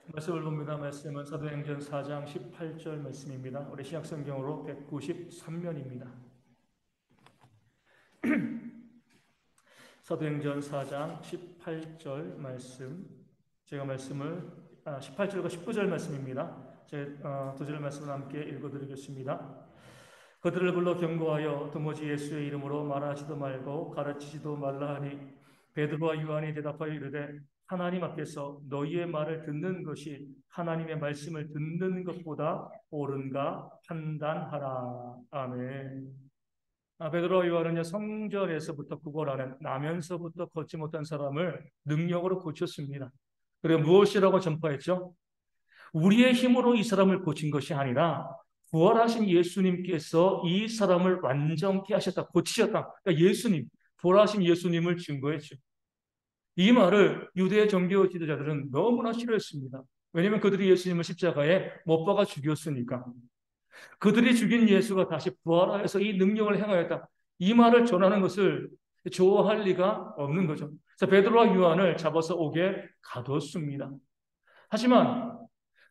말씀을 봅니다. 말씀은 사도행전 4장 18절 말씀입니다. 우리 신약성경으로 193면입니다. 사도행전 4장 18절 말씀. 제가 말씀을 18절과 19절 말씀입니다. 제 두 절 말씀을 함께 읽어드리겠습니다. 그들을 불러 경고하여 도무지 예수의 이름으로 말하지도 말고 가르치지도 말라 하니 베드로와 요한이 대답하여 이르되 하나님 앞에서 너희의 말을 듣는 것이 하나님의 말씀을 듣는 것보다 옳은가 판단하라. 아멘. 베드로와 요한은요, 성전에서부터 구걸하는 나면서부터 걷지 못한 사람을 능력으로 고쳤습니다. 그리고 무엇이라고 전파했죠? 우리의 힘으로 이 사람을 고친 것이 아니라 부활하신 예수님께서 이 사람을 완전케 하셨다, 고치셨다. 그러니까 예수님, 부활하신 예수님을 증거했죠. 이 말을 유대 정교 지도자들은 너무나 싫어했습니다. 왜냐하면 그들이 예수님을 십자가에 못 박아 죽였으니까. 그들이 죽인 예수가 다시 부활하여서 이 능력을 행하였다. 이 말을 전하는 것을 좋아할 리가 없는 거죠. 그래서 베드로와 요한을 잡아서 옥에 가두었습니다. 하지만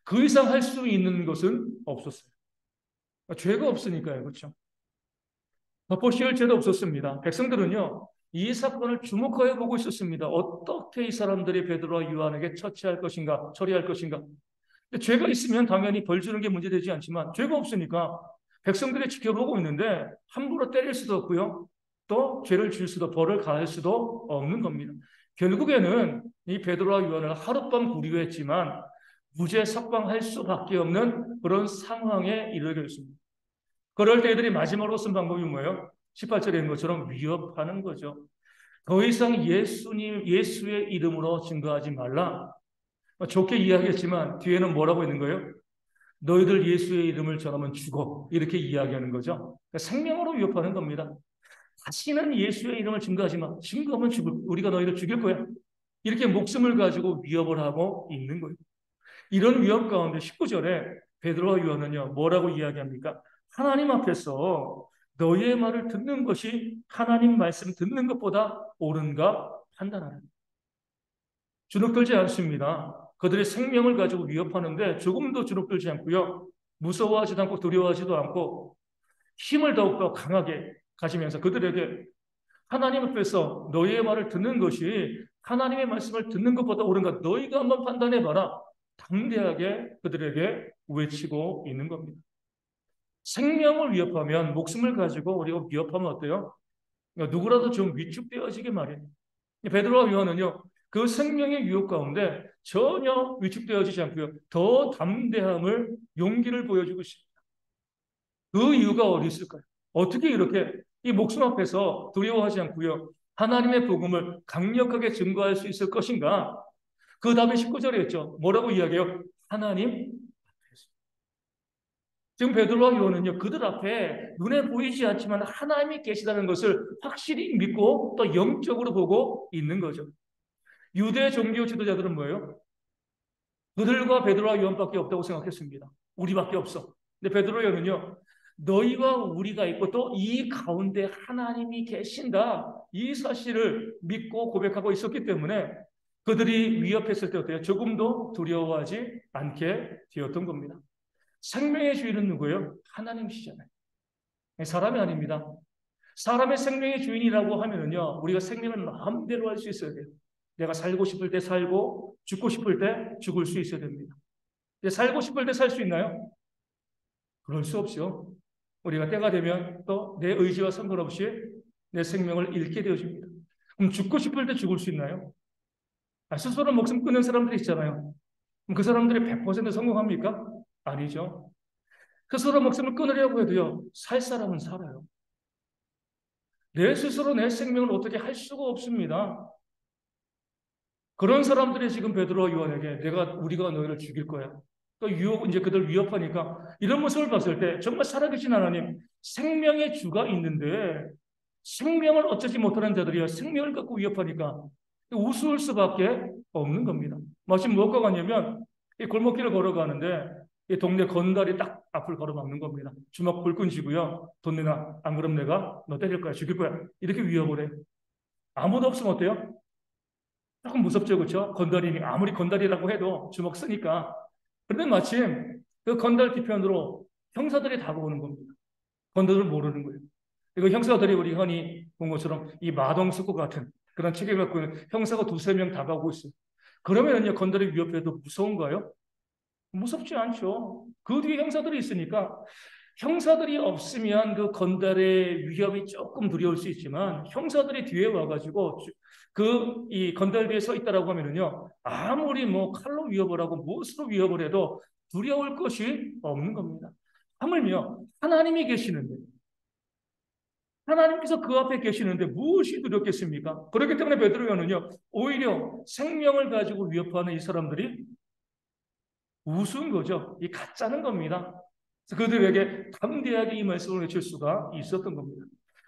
그 이상 할 수 있는 것은 없었어요. 죄가 없으니까요. 그렇죠? 덮어 씌울 죄도 없었습니다. 백성들은요, 이 사건을 주목하여 보고 있었습니다. 어떻게 이 사람들이 베드로와 요한에게 처치할 것인가, 처리할 것인가. 죄가 있으면 당연히 벌 주는 게 문제되지 않지만 죄가 없으니까 백성들이 지켜보고 있는데 함부로 때릴 수도 없고요. 또 죄를 줄 수도 벌을 가할 수도 없는 겁니다. 결국에는 이 베드로와 요한을 하룻밤 구류했지만 무죄 석방할 수밖에 없는 그런 상황에 이르게 됐습니다. 그럴 때 애들이 마지막으로 쓴 방법이 뭐예요? 18절에 있는 것처럼 위협하는 거죠. 더 이상 예수의 이름으로 증거하지 말라. 좋게 이야기했지만 뒤에는 뭐라고 있는 거예요? 너희들 예수의 이름을 전하면 죽어. 이렇게 이야기하는 거죠. 그러니까 생명으로 위협하는 겁니다. 다시는 예수의 이름을 증거하지 마. 증거하면 우리가 너희를 죽일 거야. 이렇게 목숨을 가지고 위협을 하고 있는 거예요. 이런 위협 가운데 19절에 베드로와 요한은요, 뭐라고 이야기합니까? 하나님 앞에서 너희의 말을 듣는 것이 하나님 말씀 듣는 것보다 옳은가 판단하라. 주눅들지 않습니다. 그들의 생명을 가지고 위협하는데 조금도 주눅들지 않고요. 무서워하지도 않고 두려워하지도 않고 힘을 더욱더 강하게 가지면서 그들에게 하나님 앞에서 너희의 말을 듣는 것이 하나님의 말씀을 듣는 것보다 옳은가 너희가 한번 판단해봐라. 당대하게 그들에게 외치고 있는 겁니다. 생명을 위협하면 목숨을 가지고 우리가 위협하면 어때요? 누구라도 좀 위축되어지게 마련. 베드로와 요한은요, 그 생명의 유혹 가운데 전혀 위축되어지지 않고요, 더 담대함을, 용기를 보여주고 있습니다. 그 이유가 어디 있을까요? 어떻게 이렇게 이 목숨 앞에서 두려워하지 않고요, 하나님의 복음을 강력하게 증거할 수 있을 것인가? 그 다음에 19절에 있죠. 뭐라고 이야기해요? 하나님. 지금 베드로와 요한은요, 그들 앞에 눈에 보이지 않지만 하나님이 계시다는 것을 확실히 믿고 또 영적으로 보고 있는 거죠. 유대 종교 지도자들은 뭐예요? 그들과 베드로와 요한밖에 없다고 생각했습니다. 우리밖에 없어. 근데 베드로 요한은요, 너희와 우리가 있고 또 이 가운데 하나님이 계신다. 이 사실을 믿고 고백하고 있었기 때문에 그들이 위협했을 때 어때요? 조금도 두려워하지 않게 되었던 겁니다. 생명의 주인은 누구예요? 하나님이시잖아요. 사람이 아닙니다. 사람의 생명의 주인이라고 하면은요, 우리가 생명을 마음대로 할 수 있어야 돼요. 내가 살고 싶을 때 살고, 죽고 싶을 때 죽을 수 있어야 됩니다. 살고 싶을 때 살 수 있나요? 그럴 수 없죠. 우리가 때가 되면 또 내 의지와 상관없이 내 생명을 잃게 되어집니다. 그럼 죽고 싶을 때 죽을 수 있나요? 스스로 목숨 끊는 사람들이 있잖아요. 그럼 그 사람들이 100% 성공합니까? 아니죠. 스스로 목숨을 끊으려고 해도요, 살 사람은 살아요. 내 스스로 내 생명을 어떻게 할 수가 없습니다. 그런 사람들이 지금 베드로와 요한에게 우리가 너희를 죽일 거야. 또 이제 그들 위협하니까 이런 모습을 봤을 때 정말 살아계신 하나님, 생명의 주가 있는데 생명을 어쩌지 못하는 자들이야 생명을 갖고 위협하니까 우스울 수밖에 없는 겁니다. 마치 무엇과 같냐면 이 골목길을 걸어가는데 이 동네 건달이 딱 앞을 걸어막는 겁니다. 주먹 불끈 쥐고요. 돈 내놔. 안 그럼 내가 너 때릴 거야. 죽일 거야. 이렇게 위협을 해. 아무도 없으면 어때요? 조금 무섭죠, 그렇죠? 건달이니 아무리 건달이라고 해도 주먹 쓰니까. 그런데 마침 그 건달 뒤편으로 형사들이 다가오는 겁니다. 건달을 모르는 거예요. 이거 형사들이 우리 흔히 본 것처럼 이 마동석과 같은 그런 체격을 갖고 있는 형사가 두세 명 다가오고 있어요. 그러면요, 건달의 위협에도 무서운가요? 무섭지 않죠. 그 뒤에 형사들이 있으니까 형사들이 없으면 그 건달의 위협이 조금 두려울 수 있지만 형사들이 뒤에 와가지고 그 이 건달 뒤에 서 있다라고 하면은요, 아무리 뭐 칼로 위협을 하고 무엇으로 위협을 해도 두려울 것이 없는 겁니다. 하물며 하나님이 계시는데, 하나님께서 그 앞에 계시는데 무엇이 두렵겠습니까? 그렇기 때문에 베드로는요, 오히려 생명을 가지고 위협하는 이 사람들이 우스운 거죠. 이 가짜는 겁니다. 그래서 그들에게 담대하게 이 말씀을 외칠 수가 있었던 겁니다.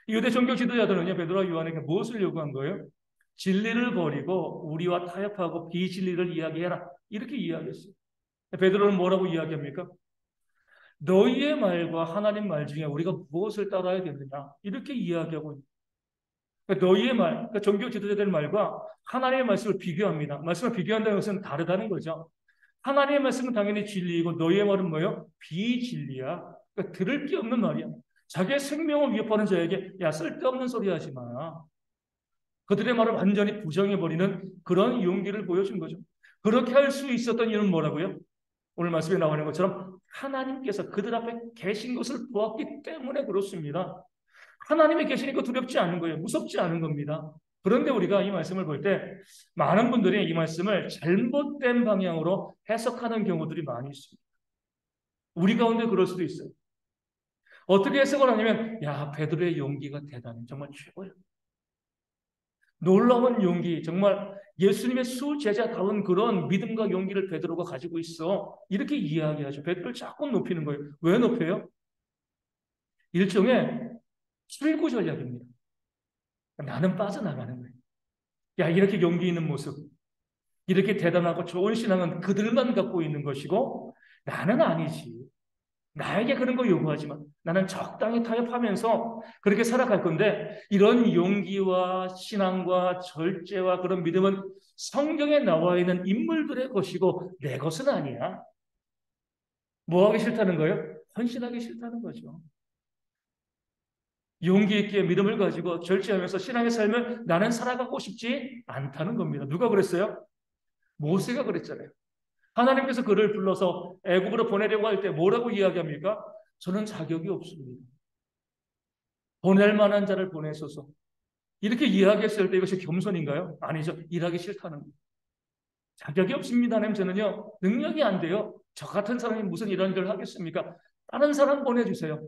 유대 종교 지도자들은요, 베드로와 요한에게 무엇을 요구한 거예요? 진리를 버리고 우리와 타협하고 비진리를 이야기해라. 이렇게 이야기했어요. 베드로는 뭐라고 이야기합니까? 너희의 말과 하나님 말 중에 우리가 무엇을 따라야겠느냐? 이렇게 이야기하고 있습니다. 그러니까 너희의 말, 그러니까 종교 지도자들 말과 하나님의 말씀을 비교합니다. 말씀을 비교한다는 것은 다르다는 거죠. 하나님의 말씀은 당연히 진리이고 너희의 말은 뭐예요? 비진리야. 그러니까 들을 게 없는 말이야. 자기의 생명을 위협하는 자에게 야, 쓸데없는 소리 하지 마. 그들의 말을 완전히 부정해버리는 그런 용기를 보여준 거죠. 그렇게 할 수 있었던 이유는 뭐라고요? 오늘 말씀에 나오는 것처럼 하나님께서 그들 앞에 계신 것을 보았기 때문에 그렇습니다. 하나님이 계시니까 두렵지 않은 거예요. 무섭지 않은 겁니다. 그런데 우리가 이 말씀을 볼 때 많은 분들이 이 말씀을 잘못된 방향으로 해석하는 경우들이 많이 있습니다. 우리 가운데 그럴 수도 있어요. 어떻게 해석을 하냐면 야, 베드로의 용기가 대단해. 정말 최고야. 놀라운 용기, 정말 예수님의 수제자다운 그런 믿음과 용기를 베드로가 가지고 있어. 이렇게 이야기하죠. 베드로를 자꾸 높이는 거예요. 왜 높여요? 일종의 출구 전략입니다. 나는 빠져나가는 거예요. 야, 이렇게 용기 있는 모습, 이렇게 대단하고 좋은 신앙은 그들만 갖고 있는 것이고 나는 아니지. 나에게 그런 거 요구하지 마. 나는 적당히 타협하면서 그렇게 살아갈 건데 이런 용기와 신앙과 절제와 그런 믿음은 성경에 나와 있는 인물들의 것이고 내 것은 아니야. 뭐 하기 싫다는 거예요? 헌신하기 싫다는 거죠. 용기 있게 믿음을 가지고 절제하면서 신앙의 삶을 나는 살아가고 싶지 않다는 겁니다. 누가 그랬어요? 모세가 그랬잖아요. 하나님께서 그를 불러서 애굽으로 보내려고 할 때 뭐라고 이야기합니까? 저는 자격이 없습니다. 보낼 만한 자를 보내소서. 이렇게 이야기했을 때 이것이 겸손인가요? 아니죠. 일하기 싫다는 거예요. 자격이 없습니다. 하나님, 저는요, 능력이 안 돼요. 저 같은 사람이 무슨 이런 일을 하겠습니까? 다른 사람 보내주세요.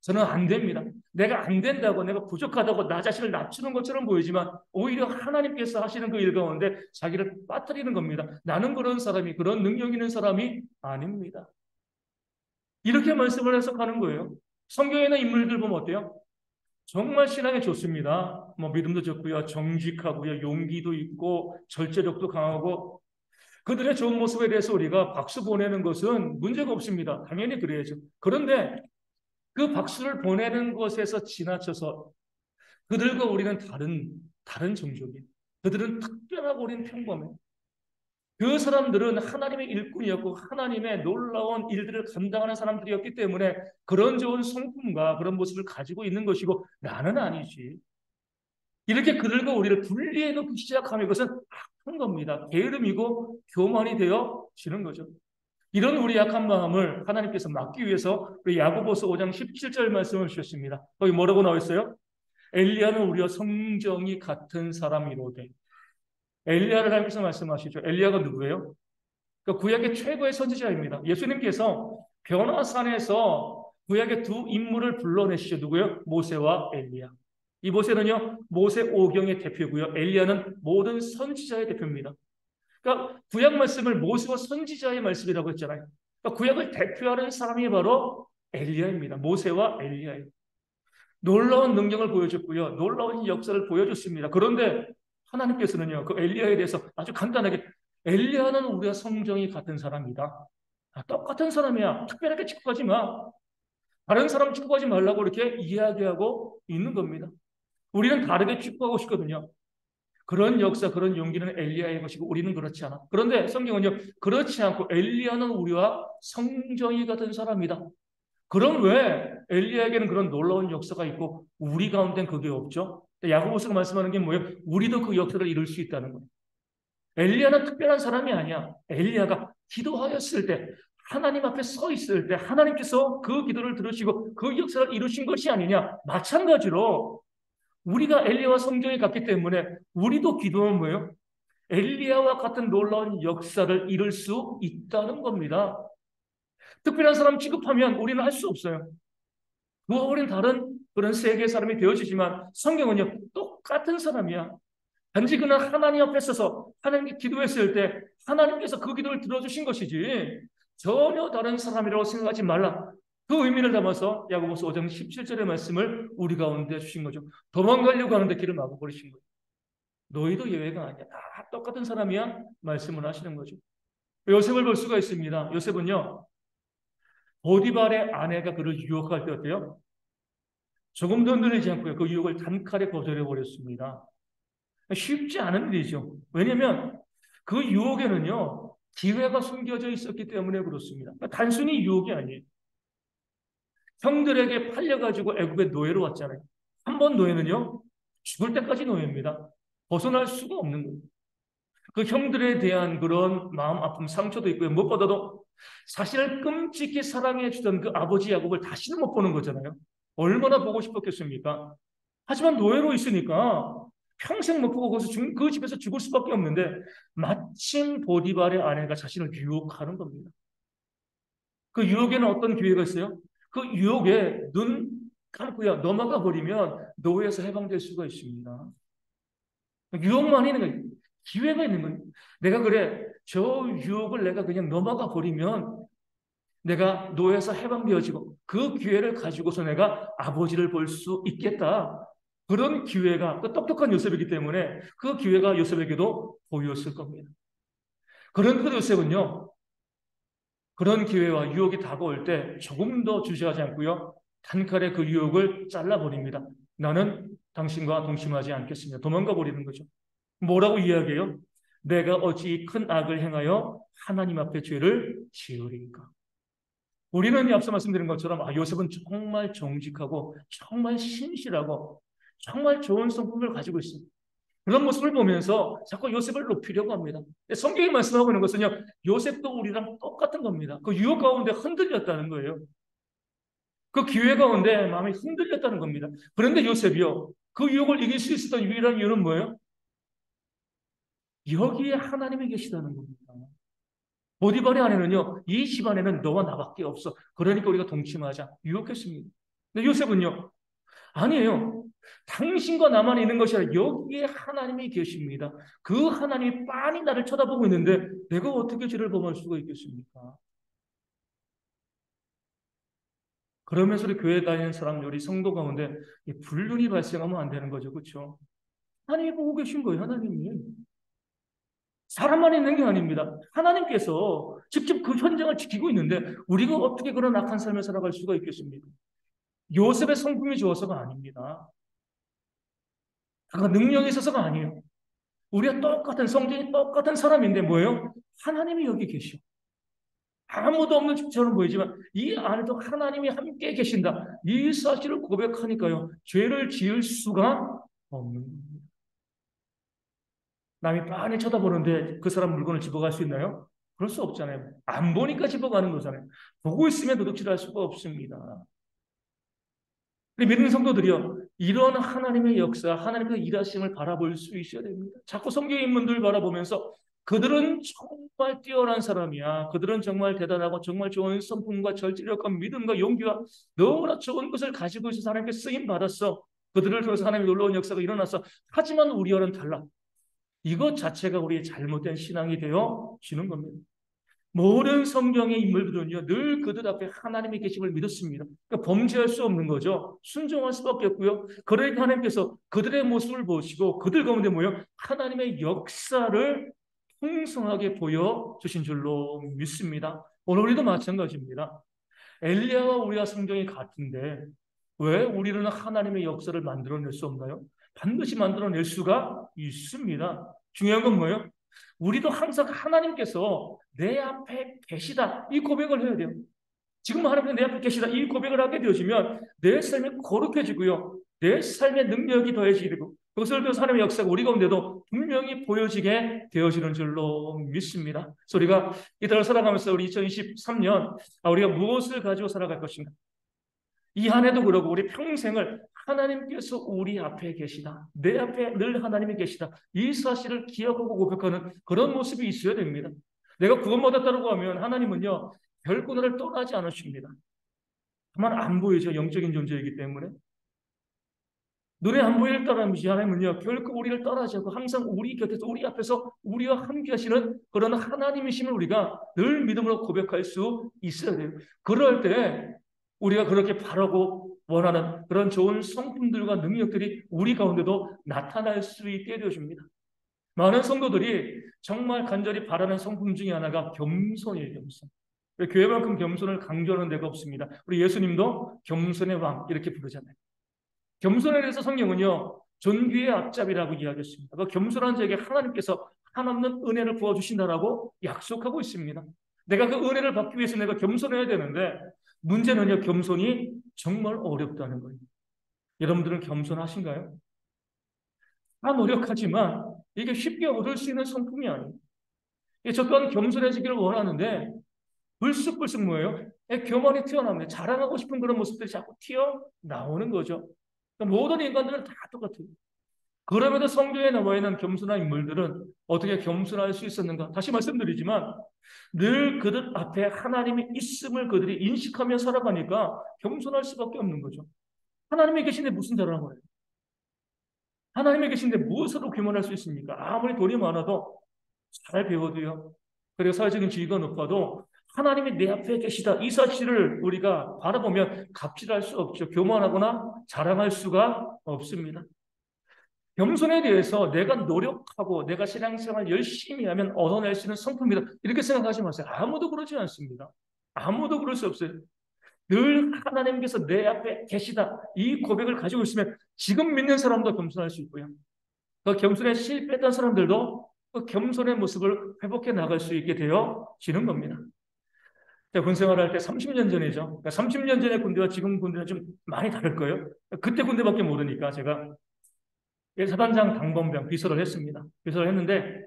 저는 안 됩니다. 내가 안 된다고, 내가 부족하다고 나 자신을 낮추는 것처럼 보이지만 오히려 하나님께서 하시는 그 일 가운데 자기를 빠뜨리는 겁니다. 나는 그런 사람이, 그런 능력 있는 사람이 아닙니다. 이렇게 말씀을 해석하는 거예요. 성경에 있는 인물들 보면 어때요? 정말 신앙이 좋습니다. 뭐 믿음도 좋고요, 정직하고요, 용기도 있고 절제력도 강하고 그들의 좋은 모습에 대해서 우리가 박수 보내는 것은 문제가 없습니다. 당연히 그래야죠. 그런데 그 박수를 보내는 것에서 지나쳐서 그들과 우리는 다른 종족이에요. 그들은 특별하고 우리는 평범해. 그 사람들은 하나님의 일꾼이었고 하나님의 놀라운 일들을 감당하는 사람들이었기 때문에 그런 좋은 성품과 그런 모습을 가지고 있는 것이고 나는 아니지. 이렇게 그들과 우리를 분리해 놓기 시작하면 이것은 악한 겁니다. 게으름이고 교만이 되어지는 거죠. 이런 우리 약한 마음을 하나님께서 막기 위해서 우리 야고보서 5장 17절 말씀을 주셨습니다. 거기 뭐라고 나와 있어요? 엘리야는 우리와 성정이 같은 사람이로되. 엘리야를 하나님께서 말씀하시죠. 엘리야가 누구예요? 그러니까 구약의 최고의 선지자입니다. 예수님께서 변화산에서 구약의 두 인물을 불러내시죠. 누구예요? 모세와 엘리야. 이 모세는요, 모세 오경의 대표고요. 엘리야는 모든 선지자의 대표입니다. 그러니까 구약 말씀을 모세와 선지자의 말씀이라고 했잖아요. 그러니까 구약을 대표하는 사람이 바로 엘리야입니다. 모세와 엘리야예요. 놀라운 능력을 보여줬고요. 놀라운 역사를 보여줬습니다. 그런데 하나님께서는요, 그 엘리야에 대해서 아주 간단하게 엘리야는 우리와 성정이 같은 사람이다. 똑같은 사람이야. 특별하게 취급하지 마. 다른 사람 취급하지 말라고 이렇게 이야기하고 있는 겁니다. 우리는 다르게 취급하고 싶거든요. 그런 역사, 그런 용기는 엘리야의 것이고 우리는 그렇지 않아. 그런데 성경은요, 그렇지 않고 엘리야는 우리와 성정이 같은 사람이다. 그럼 왜 엘리야에게는 그런 놀라운 역사가 있고 우리 가운데는 그게 없죠? 야고보서가 말씀하는 게 뭐예요? 우리도 그 역사를 이룰 수 있다는 거예요. 엘리야는 특별한 사람이 아니야. 엘리야가 기도하였을 때, 하나님 앞에 서 있을 때 하나님께서 그 기도를 들으시고 그 역사를 이루신 것이 아니냐. 마찬가지로 우리가 엘리야와 성경이 같기 때문에 우리도 기도는 뭐예요? 엘리야와 같은 놀라운 역사를 이룰 수 있다는 겁니다. 특별한 사람 취급하면 우리는 할 수 없어요. 그와 우리는 다른 그런 세계의 사람이 되어지지만 성경은요, 똑같은 사람이야. 단지 그는 하나님 앞에 서서 하나님께 기도했을 때 하나님께서 그 기도를 들어주신 것이지 전혀 다른 사람이라고 생각하지 말라. 그 의미를 담아서 야고보서 5장 17절의 말씀을 우리 가운데 주신 거죠. 도망가려고 하는데 길을 막아버리신 거죠. 너희도 예외가 아니야. 다 똑같은 사람이야. 말씀을 하시는 거죠. 요셉을 볼 수가 있습니다. 요셉은요, 보디발의 아내가 그를 유혹할 때 어때요? 조금도 흔들리지 않고요. 그 유혹을 단칼에 거절해 버렸습니다. 쉽지 않은 일이죠. 왜냐하면 그 유혹에는요, 기회가 숨겨져 있었기 때문에 그렇습니다. 단순히 유혹이 아니에요. 형들에게 팔려가지고 애굽의 노예로 왔잖아요. 한 번 노예는요, 죽을 때까지 노예입니다. 벗어날 수가 없는 거예요. 그 형들에 대한 그런 마음 아픔, 상처도 있고요. 무엇보다도 사실 끔찍히 사랑해 주던 그 아버지 야곱을 다시는 못 보는 거잖아요. 얼마나 보고 싶었겠습니까? 하지만 노예로 있으니까 평생 못 보고 거기서 그 집에서 죽을 수밖에 없는데 마침 보디발의 아내가 자신을 유혹하는 겁니다. 그 유혹에는 어떤 기회가 있어요? 그 유혹에 눈 감고요 넘어가 버리면 노예에서 해방될 수가 있습니다. 유혹만 있는 거예요. 기회가 있는 거예요. 내가 그래 저 유혹을 내가 그냥 넘어가 버리면 내가 노예에서 해방되어지고 그 기회를 가지고서 내가 아버지를 볼 수 있겠다. 그런 기회가 그 똑똑한 요셉이기 때문에 그 기회가 요셉에게도 보였을 겁니다. 그런 그 요셉은요. 그런 기회와 유혹이 다가올 때 조금 더 주저하지 않고요. 단칼에 그 유혹을 잘라버립니다. 나는 당신과 동침하지 않겠습니다. 도망가 버리는 거죠. 뭐라고 이야기해요? 내가 어찌 큰 악을 행하여 하나님 앞에 죄를 지으리까? 우리는 앞서 말씀드린 것처럼 요셉은 정말 정직하고 정말 신실하고 정말 좋은 성품을 가지고 있습니다. 그런 모습을 보면서 자꾸 요셉을 높이려고 합니다. 성경이 말씀하고 있는 것은요, 요셉도 우리랑 똑같은 겁니다. 그 유혹 가운데 흔들렸다는 거예요. 그 기회 가운데 마음이 흔들렸다는 겁니다. 그런데 요셉이요, 그 유혹을 이길 수 있었던 유일한 이유는 뭐예요? 여기에 하나님이 계시다는 겁니다. 보디발의 아내는요, 이 집안에는 너와 나밖에 없어. 그러니까 우리가 동침하자. 유혹했습니다. 근데 요셉은요, 아니에요. 당신과 나만 있는 것이 아니라 여기에 하나님이 계십니다. 그 하나님이 빤히 나를 쳐다보고 있는데 내가 어떻게 죄를 범할 수가 있겠습니까? 그러면서 우리 교회 다니는 사람들, 우리 성도 가운데 불륜이 발생하면 안 되는 거죠. 그렇죠? 하나님이 보고 계신 거예요. 하나님이. 사람만 있는 게 아닙니다. 하나님께서 직접 그 현장을 지키고 있는데 우리가 어떻게 그런 악한 삶을 살아갈 수가 있겠습니까? 요셉의 성품이 좋아서가 아닙니다. 그가 능력이 있어서가 아니에요. 우리가 똑같은 성경이 똑같은 사람인데 뭐예요? 하나님이 여기 계셔. 아무도 없는 집처럼 보이지만 이 안에도 하나님이 함께 계신다. 이 사실을 고백하니까요. 죄를 지을 수가 없는 겁니다. 남이 빤히 쳐다보는데 그 사람 물건을 집어갈 수 있나요? 그럴 수 없잖아요. 안 보니까 집어가는 거잖아요. 보고 있으면 도둑질할 수가 없습니다. 우리 믿는 성도들이요. 이런 하나님의 역사, 하나님의 일하심을 바라볼 수 있어야 됩니다. 자꾸 성경 인물들 바라보면서 그들은 정말 뛰어난 사람이야. 그들은 정말 대단하고 정말 좋은 성품과 절제력과 믿음과 용기와 너무나 좋은 것을 가지고 있어서 하나님께 쓰임 받았어. 그들을 통해서 하나님의 놀라운 역사가 일어났어. 하지만 우리와는 달라. 이것 자체가 우리의 잘못된 신앙이 되어지는 겁니다. 모든 성경의 인물들은요, 늘 그들 앞에 하나님의 계심을 믿었습니다. 그러니까 범죄할 수 없는 거죠. 순종할 수밖에 없고요. 그러니까 하나님께서 그들의 모습을 보시고 그들 가운데 모여 하나님의 역사를 풍성하게 보여주신 줄로 믿습니다. 오늘 우리도 마찬가지입니다. 엘리야와 우리가 성경이 같은데 왜 우리는 하나님의 역사를 만들어낼 수 없나요? 반드시 만들어낼 수가 있습니다. 중요한 건 뭐예요? 우리도 항상 하나님께서 내 앞에 계시다 이 고백을 해야 돼요. 지금 하나님 내 앞에 계시다 이 고백을 하게 되어지면 내 삶이 거룩해지고요. 내 삶의 능력이 더해지게 되고 그것을 통해서 하나님의 역사가 우리 가운데도 분명히 보여지게 되어지는 줄로 믿습니다. 그래서 우리가 이달을 살아가면서 우리 2023년 우리가 무엇을 가지고 살아갈 것인가? 이 한 해도 그러고 우리 평생을 하나님께서 우리 앞에 계시다. 내 앞에 늘 하나님이 계시다. 이 사실을 기억하고 고백하는 그런 모습이 있어야 됩니다. 내가 구원받았다고 하면 하나님은요. 결코 나를 떠나지 않으십니다. 다만 안 보이죠. 영적인 존재이기 때문에. 눈에 안 보일 따름이지 하나님은요. 결코 우리를 떠나지 않고 항상 우리 곁에서 우리 앞에서 우리와 함께 하시는 그런 하나님이심을 우리가 늘 믿음으로 고백할 수 있어야 돼요. 그럴 때 우리가 그렇게 바라고 원하는 그런 좋은 성품들과 능력들이 우리 가운데도 나타날 수 있게 되어줍니다. 많은 성도들이 정말 간절히 바라는 성품 중에 하나가 겸손이에요. 겸손. 교회만큼 겸손을 강조하는 데가 없습니다. 우리 예수님도 겸손의 왕 이렇게 부르잖아요. 겸손에 대해서 성경은요. 존귀의 앞잡이라고 이야기했습니다. 그 겸손한 자에게 하나님께서 한없는 은혜를 부어주신다라고 약속하고 있습니다. 내가 그 은혜를 받기 위해서 내가 겸손해야 되는데 문제는요. 겸손이 정말 어렵다는 거예요. 여러분들은 겸손하신가요? 다 노력하지만 이게 쉽게 얻을 수 있는 성품이 아니에요. 저 또한 겸손해지기를 원하는데 불쑥불쑥 뭐예요? 교만이 튀어나옵니다. 자랑하고 싶은 그런 모습들이 자꾸 튀어나오는 거죠. 그러니까 모든 인간들은 다 똑같아요. 그럼에도 성경에 나와 있는 겸손한 인물들은 어떻게 겸손할 수 있었는가? 다시 말씀드리지만 늘 그들 앞에 하나님이 있음을 그들이 인식하며 살아가니까 겸손할 수밖에 없는 거죠. 하나님이 계신데 무슨 자랑을 해요? 하나님이 계신데 무엇으로 교만할 수 있습니까? 아무리 돈이 많아도 잘 배워도요. 그리고 사회적인 지위가 높아도 하나님이 내 앞에 계시다. 이 사실을 우리가 바라보면 갑질할 수 없죠. 교만하거나 자랑할 수가 없습니다. 겸손에 대해서 내가 노력하고 내가 신앙생활 열심히 하면 얻어낼 수 있는 성품이다. 이렇게 생각하지 마세요. 아무도 그러지 않습니다. 아무도 그럴 수 없어요. 늘 하나님께서 내 앞에 계시다. 이 고백을 가지고 있으면 지금 믿는 사람도 겸손할 수 있고요. 그 겸손에 실패했던 사람들도 그 겸손의 모습을 회복해 나갈 수 있게 되어지는 겁니다. 제가 군 생활할 때 30년 전이죠. 그러니까 30년 전의 군대와 지금 군대는 좀 많이 다를 거예요. 그때 군대밖에 모르니까 제가 사단장 당번병 비서를 했습니다. 비서를 했는데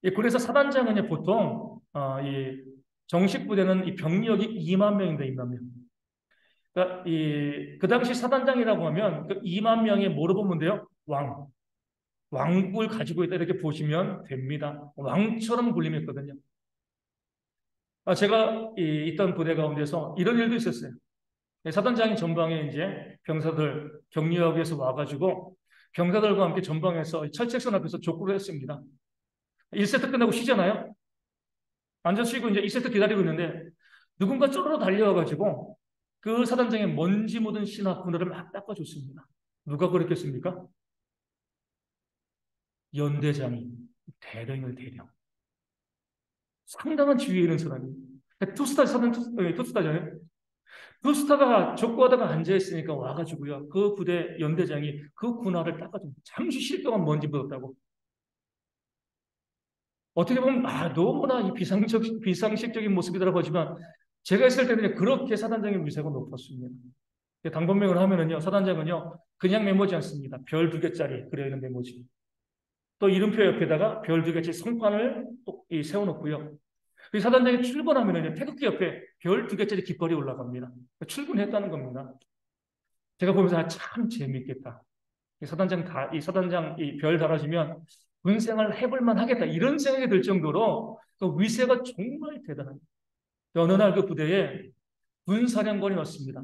이 군에서 사단장은 보통 이 정식 부대는 이 병력이 2만 명인데 2만 명. 그러니까 그 당시 사단장이라고 하면 그 2만 명에 뭐로 보면 돼요? 왕국을 가지고 있다 이렇게 보시면 됩니다. 왕처럼 군림했거든요. 제가 있던 부대 가운데서 이런 일도 있었어요. 사단장이 전방에 이제 병사들 격려하기 위해서 와가지고 병사들과 함께 전방에서 철책선 앞에서 족구를 했습니다. 1세트 끝나고 쉬잖아요. 앉아 쉬고 이제 2세트 기다리고 있는데 누군가 쪼르르 달려와가지고 그 사단장의 먼지 묻은 신화 그늘을 막 닦아줬습니다. 누가 그랬겠습니까? 연대장이 대령을 대령. 상당한 지위에 있는 사람이. 투스타잖아요. 투스타가 족구하다가 앉아있으니까 와가지고요. 그 부대 연대장이 그 군화를 닦아줍니다. 잠시 쉴 동안 먼지 묻었다고. 어떻게 보면 너무나 이 비상식적인 모습이더라고 하지만 제가 있을 때는 그렇게 사단장의 위세가 높았습니다. 당번명을 하면은요, 사단장은요, 그냥 메모지 않습니다. 별 2개짜리 그려있는 메모지. 또 이름표 옆에다가 별 2개짜리 성판을 또 세워놓고요. 그 사단장이 출근하면은요, 태극기 옆에 별 2개짜리 깃발이 올라갑니다. 출근했다는 겁니다. 제가 보면서 참 재밌겠다. 이 사단장 이 별 달아주면 군생활 해볼만 하겠다. 이런 생각이 들 정도로 그 위세가 정말 대단합니다. 어느 날 그 부대에 군사령관이 왔습니다.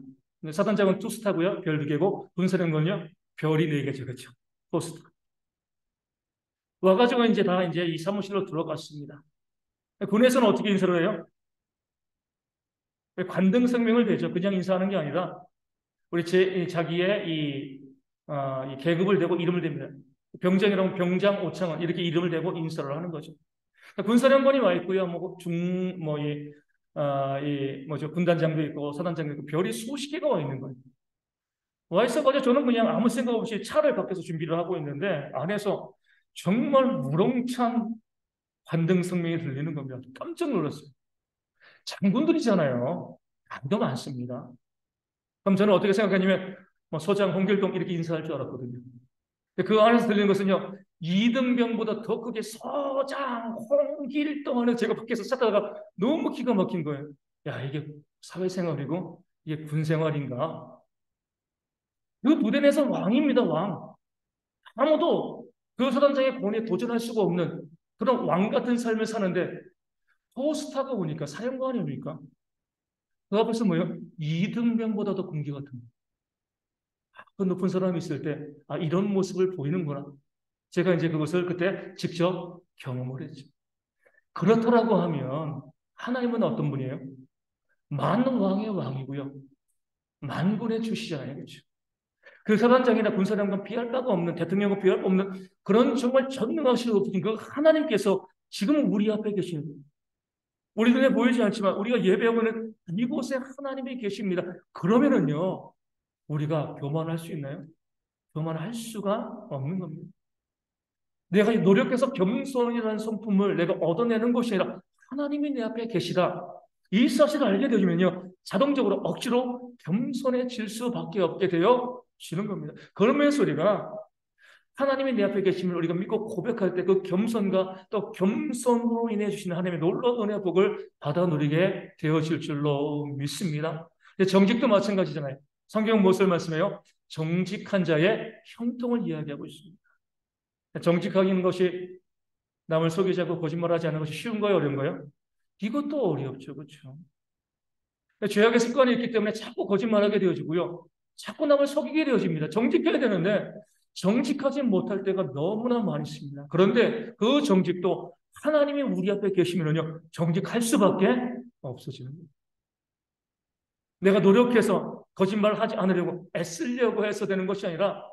사단장은 투스타고요. 별 2개고 군사령관은요. 별이 4개죠. 그렇죠. 포스타. 와가지고 이제 이 사무실로 들어갔습니다. 군에서는 어떻게 인사를 해요? 관등 성명을 대죠. 그냥 인사하는 게 아니라 우리 자기의 이 계급을 대고 이름을 댑니다. 병장이라면 병장 오창원 이렇게 이름을 대고 인사를 하는 거죠. 군사령관이 와 있고요. 군단장도 있고 사단장도 있고 별이 수십 개가 와 있는 거예요. 와 있어가지고 저는 그냥 아무 생각 없이 차를 밖에서 준비를 하고 있는데 안에서 정말 무렁찬 관등 성명이 들리는 겁니다. 깜짝 놀랐어요. 장군들이잖아요. 당도 많습니다. 그럼 저는 어떻게 생각하냐면 뭐 소장 홍길동 이렇게 인사할 줄 알았거든요. 근데 그 안에서 들리는 것은요. 이등병보다 더 크게 소장 홍길동 하는 제가 밖에서 찾다가 너무 기가 막힌 거예요. 야, 이게 사회생활이고 이게 군생활인가? 그 부대 내에서 왕입니다, 왕. 아무도 그 사단장의 권위에 도전할 수가 없는 그런 왕 같은 삶을 사는데 포스타가 오니까 사령관입니까? 그 앞에서 뭐예요? 이등병보다 더 군기 같은 그 높은 사람이 있을 때, 아, 이런 모습을 보이는구나. 제가 이제 그것을 그때 직접 경험을 했죠. 그렇더라고 하면 하나님은 어떤 분이에요? 만왕의 왕이고요. 만군의 주시잖아요. 그렇죠? 그 사단장이나 군사령관 피할 바가 없는 대통령과 피할 바 없는 그런 정말 전능하신 분그 하나님께서 지금 우리 앞에 계시는 거예요. 우리 눈에 보이지 않지만 우리가 예배하고 있는 이곳에 하나님이 계십니다. 그러면은요, 우리가 교만할 수 있나요? 교만할 수가 없는 겁니다. 내가 노력해서 겸손이라는 성품을 내가 얻어내는 것이 아니라 하나님이 내 앞에 계시다. 이 사실을 알게 되면요, 자동적으로 억지로 겸손해질 수밖에 없게 되어지는 겁니다. 그러면서 우리가 하나님이 내 앞에 계심을 우리가 믿고 고백할 때 그 겸손과 또 겸손으로 인해 주시는 하나님의 놀라운 은혜 복을 받아 누리게 되어질 줄로 믿습니다. 정직도 마찬가지잖아요. 성경 무엇을 말씀해요? 정직한 자의 형통을 이야기하고 있습니다. 정직하는 것이 남을 속이지 않고 거짓말하지 않는 것이 쉬운 거예요, 어려운 거예요? 이것도 어렵죠, 그렇죠? 죄악의 습관이 있기 때문에 자꾸 거짓말하게 되어지고요, 자꾸 남을 속이게 되어집니다. 정직해야 되는데 정직하지 못할 때가 너무나 많이 있습니다. 그런데 그 정직도 하나님이 우리 앞에 계시면요, 정직할 수밖에 없어지는 거예요. 내가 노력해서 거짓말을 하지 않으려고 애쓰려고 해서 되는 것이 아니라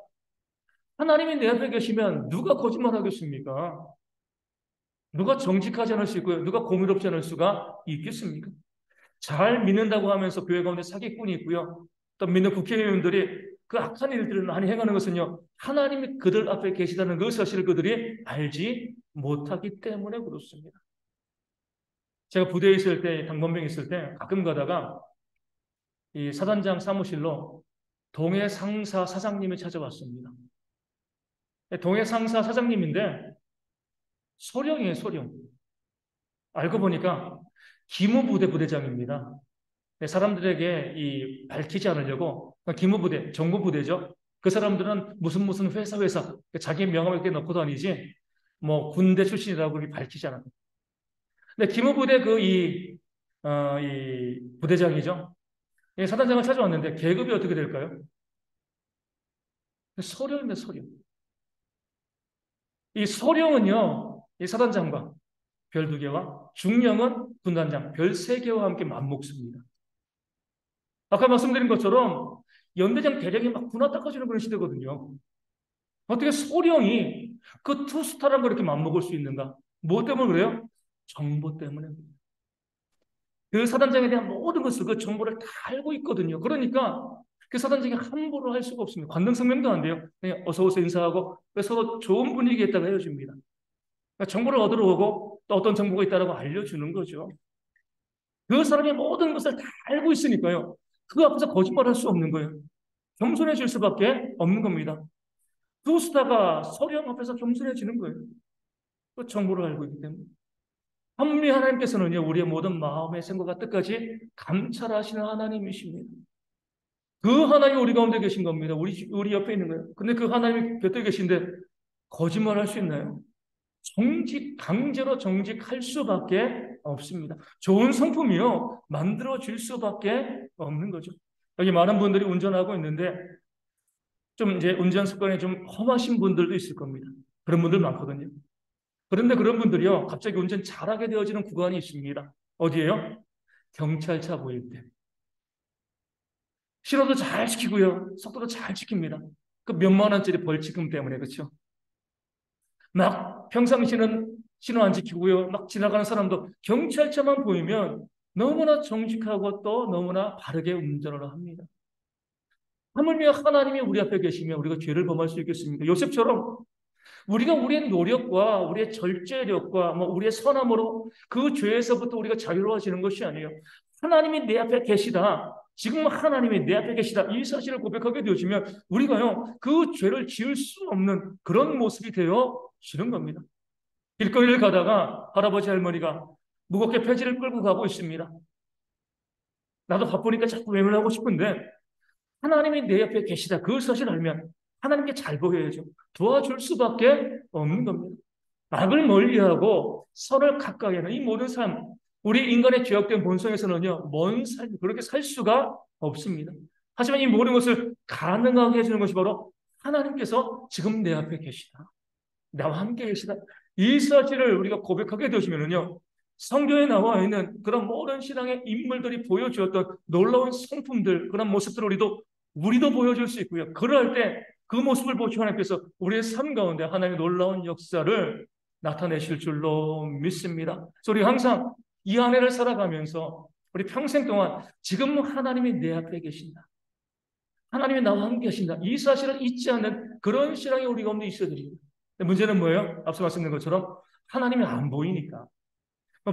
하나님이 내 앞에 계시면 누가 거짓말하겠습니까? 누가 정직하지 않을 수 있고요. 누가 공의롭지 않을 수가 있겠습니까? 잘 믿는다고 하면서 교회 가운데 사기꾼이 있고요. 또 믿는 국회의원들이 그 악한 일들을 많이 행하는 것은요, 하나님이 그들 앞에 계시다는 그 사실을 그들이 알지 못하기 때문에 그렇습니다. 제가 부대에 있을 때, 당번병에 있을 때 가끔 가다가 이 사단장 사무실로 동해 상사 사장님이 찾아왔습니다. 동해 상사 사장님인데 소령이에요, 소령. 알고 보니까 기무부대 부대장입니다. 사람들에게 밝히지 않으려고 기무부대, 정보부대죠. 그 사람들은 무슨 회사 자기 명함에 이렇게 넣고 다니지 뭐 군대 출신이라고 밝히지 않아요. 근데 기무부대 이 부대장이죠. 이 사단장을 찾아왔는데 계급이 어떻게 될까요? 소령입니다, 소령. 이 소령은요, 이 사단장과 별 2개와 중령은 군단장 별 3개와 함께 맞먹습니다. 아까 말씀드린 것처럼 연대장 대령이 막 군화 닦아주는 그런 시대거든요. 어떻게 소령이 그 투스타란 걸 이렇게 맞먹을 수 있는가? 뭐 때문에 그래요? 정보 때문에. 그 사단장에 대한 모든 것을 그 정보를 다 알고 있거든요. 그러니까 그 사단장이 함부로 할 수가 없습니다. 관등 성명도 안 돼요. 그냥 어서 오서 인사하고 서로 좋은 분위기에 있다가 헤어집니다. 그러니까 정보를 얻으러 오고 또 어떤 정보가 있다라고 알려주는 거죠. 그 사람이 모든 것을 다 알고 있으니까요. 그 앞에서 거짓말할 수 없는 거예요. 겸손해질 수밖에 없는 겁니다. 투스타가 서령 앞에서 겸손해지는 거예요. 그 정보를 알고 있기 때문에. 한미 하나님께서는요, 우리의 모든 마음의 생각과 뜻까지 감찰하시는 하나님이십니다. 그 하나님이 우리 가운데 계신 겁니다. 우리 옆에 있는 거예요. 근데 그 하나님이 곁에 계신데 거짓말 할 수 있나요? 강제로 정직할 수밖에 없습니다. 좋은 성품이요, 만들어질 수밖에 없는 거죠. 여기 많은 분들이 운전하고 있는데, 좀 이제 운전 습관이 좀 험하신 분들도 있을 겁니다. 그런 분들 많거든요. 그런데 그런 분들이요, 갑자기 운전 잘하게 되어지는 구간이 있습니다. 어디예요? 경찰차 보일 때. 신호도 잘 지키고요, 속도도 잘 지킵니다. 그 몇만 원짜리 벌칙금 때문에, 그렇죠? 막 평상시는 신호 안 지키고요, 막 지나가는 사람도 경찰차만 보이면 너무나 정직하고 또 너무나 바르게 운전을 합니다. 하물며 하나님이 우리 앞에 계시면 우리가 죄를 범할 수 있겠습니까? 요셉처럼 우리가 우리의 노력과 우리의 절제력과 우리의 선함으로 그 죄에서부터 우리가 자유로워지는 것이 아니에요. 하나님이 내 앞에 계시다. 지금 하나님이 내 앞에 계시다. 이 사실을 고백하게 되어지면 우리가요, 그 죄를 지을 수 없는 그런 모습이 되어지는 겁니다. 길거리를 가다가 할아버지 할머니가 무겁게 폐지를 끌고 가고 있습니다. 나도 바쁘니까 자꾸 외면하고 싶은데 하나님이 내 옆에 계시다. 그 사실을 알면 하나님께 잘 보여야죠. 도와줄 수밖에 없는 겁니다. 악을 멀리하고 선을 가까이 하는 이 모든 삶, 우리 인간의 죄악된 본성에서는요, 먼 삶, 그렇게 살 수가 없습니다. 하지만 이 모든 것을 가능하게 해주는 것이 바로 하나님께서 지금 내 앞에 계시다. 나와 함께 계시다. 이 사실을 우리가 고백하게 되시면은요, 성경에 나와 있는 그런 모든 신앙의 인물들이 보여주었던 놀라운 성품들, 그런 모습들을 우리도 보여줄 수 있고요. 그럴 때 그 모습을 보시고 하나님께서 우리의 삶 가운데 하나님의 놀라운 역사를 나타내실 줄로 믿습니다. 그래서 우리 항상 이 한 해를 살아가면서 우리 평생 동안 지금 하나님이 내 앞에 계신다. 하나님이 나와 함께 계신다. 이 사실을 잊지 않는 그런 신앙이 우리 가운데 있어야 됩니다. 문제는 뭐예요? 앞서 말씀드린 것처럼 하나님이 안 보이니까.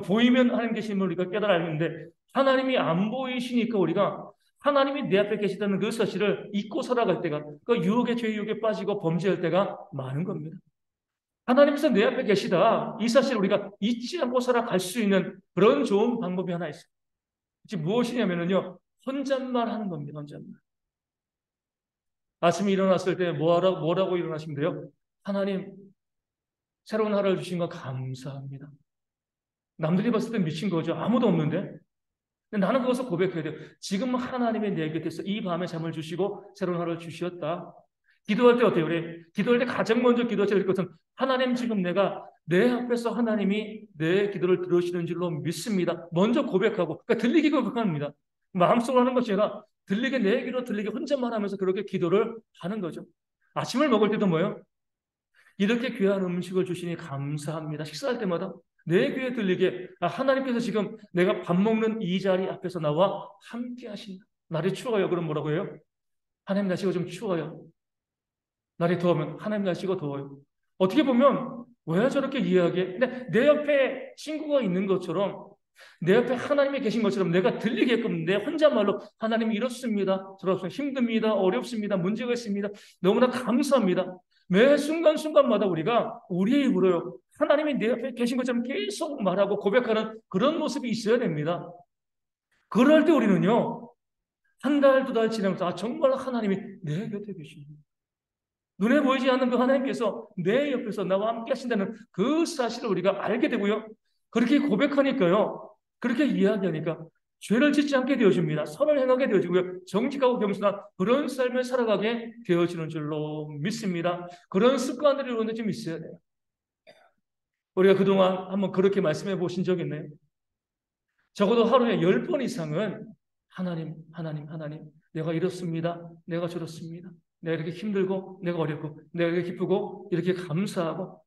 보이면 하나님 계심을 우리가 깨달아야 하는데 하나님이 안 보이시니까 우리가 하나님이 내 앞에 계시다는 그 사실을 잊고 살아갈 때가, 그 유혹의 죄 유혹에 빠지고 범죄할 때가 많은 겁니다. 하나님께서 내 앞에 계시다. 이 사실을 우리가 잊지 않고 살아갈 수 있는 그런 좋은 방법이 하나 있어요. 지금 무엇이냐면요, 혼잣말 하는 겁니다. 혼잣말. 아침에 일어났을 때 뭐라고 일어나시면 돼요? 하나님, 새로운 하루를 주신 거 감사합니다. 남들이 봤을 때 미친 거죠. 아무도 없는데. 근데 나는 그것을 고백해야 돼요. 지금 하나님이 내 곁에서 이 밤에 잠을 주시고 새로운 하루를 주셨다. 기도할 때 어때요? 우리 기도할 때 가장 먼저 기도하셔야 될 것은 하나님, 지금 내가 내 앞에서 하나님이 내 기도를 들으시는 줄로 믿습니다. 먼저 고백하고, 그러니까 들리게 고백합니다. 마음속으로 하는 것이 아니라 들리게, 내 귀로 들리게 혼잣말 하면서 그렇게 기도를 하는 거죠. 아침을 먹을 때도 뭐예요? 이렇게 귀한 음식을 주시니 감사합니다. 식사할 때마다 내 귀에 들리게, 하나님께서 지금 내가 밥 먹는 이 자리 앞에서 나와 함께 하신다. 날이 추워요. 그럼 뭐라고 해요? 하나님, 날씨가 좀 추워요. 날이 더우면 하나님, 날씨가 더워요. 어떻게 보면 왜 저렇게 이야기해? 근데 내 옆에 친구가 있는 것처럼, 내 옆에 하나님이 계신 것처럼 내가 들리게끔 내 혼잣말로 하나님, 이렇습니다. 저렇습니다. 힘듭니다. 어렵습니다. 문제가 있습니다. 너무나 감사합니다. 매 순간순간마다 우리가 우리의 입으로요, 하나님이 내 옆에 계신 것처럼 계속 말하고 고백하는 그런 모습이 있어야 됩니다. 그럴 때 우리는요, 한 달, 두 달 지나면서 정말 하나님이 내 곁에 계십니다. 눈에 보이지 않는 그 하나님께서 내 옆에서 나와 함께 하신다는 그 사실을 우리가 알게 되고요. 그렇게 고백하니까요, 그렇게 이야기하니까 죄를 짓지 않게 되어집니다. 선을 행하게 되어지고요. 정직하고 겸손한 그런 삶을 살아가게 되어지는 줄로 믿습니다. 그런 습관들이 우리는 좀 있어야 돼요. 우리가 그동안 한번 그렇게 말씀해 보신 적 있나요? 적어도 하루에 10번 이상은 하나님, 하나님, 하나님, 내가 이렇습니다. 내가 저렇습니다. 내가 이렇게 힘들고, 내가 어렵고, 내가 이렇게 기쁘고, 이렇게 감사하고,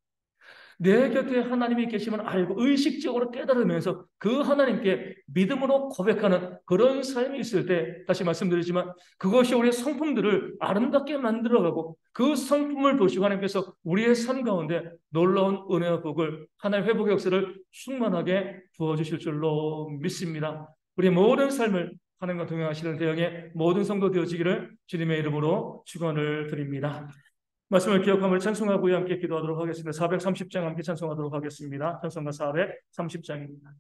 내 곁에 하나님이 계시면 알고 의식적으로 깨달으면서 그 하나님께 믿음으로 고백하는 그런 삶이 있을 때, 다시 말씀드리지만 그것이 우리의 성품들을 아름답게 만들어가고, 그 성품을 보시고 하나님께서 우리의 삶 가운데 놀라운 은혜와 복을, 하나님의 회복의 역사를 충만하게 부어주실 줄로 믿습니다. 우리의 모든 삶을 하나님과 동행하시는 대형의 모든 성도 되어지기를 주님의 이름으로 축원을 드립니다. 말씀을 기억하며 찬송하고 함께 기도하도록 하겠습니다. 430장 함께 찬송하도록 하겠습니다. 찬송가 430장입니다.